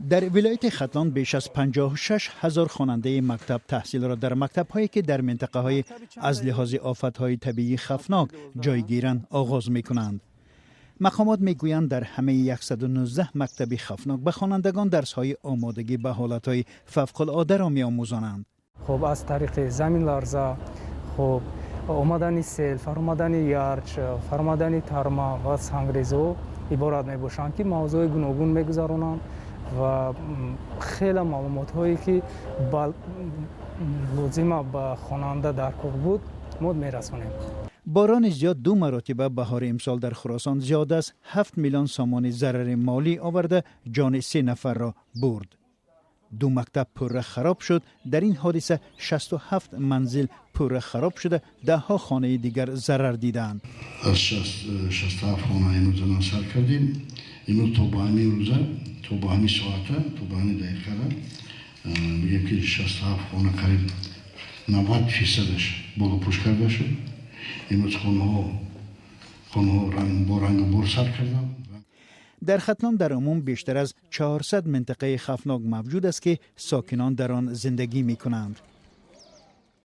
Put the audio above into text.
در ولایت ختلان بیش از 56 هزار خواننده مکتب تحصیل را در مکتب‌هایی که در منطقه‌های از لحاظ آفت‌های طبیعی خطرناک جای گیرند آغاز می‌کنند. مقامات میگویند در همه 119 مکتب خطرناک به خوانندگان درس‌های آمادگی به حالت‌های فوق‌العاده را می‌آموزانند. خب از طریق زمین لرزه، خب آمدن سیل، فرآمدن یارچ، فرآمدن ترما و سنگریزو عبارت میباشند که موضوع گوناگون میگذرانند و خیلی معلومات هایی که لازمه به خواننده در کار بود ما میرسانیم. باران زیاد 2 مرتبه بهار امسال در خراسان زیاد از 7 میلیون سامان ضرر مالی آورده جان 3 نفر را برد. 2 مکتب پوره خراب شد. در این حادثه 67 منزل پوره خراب شده، 10 خانه دیگر ضرر دیدند. از 67 خانه امروز ما سر کردیم. امروز تا با همین روزه، تا با همین ساعته، تا با همین دقیقه میگم که 67 خانه قریب 90%ش بالا پوش کرده شد. امروز خانه ها با رنگ بور سر کردن. در ختلان در عموم بیشتر از 400 منطقه خطرناک موجود است که ساکنان در آن زندگی می کنند.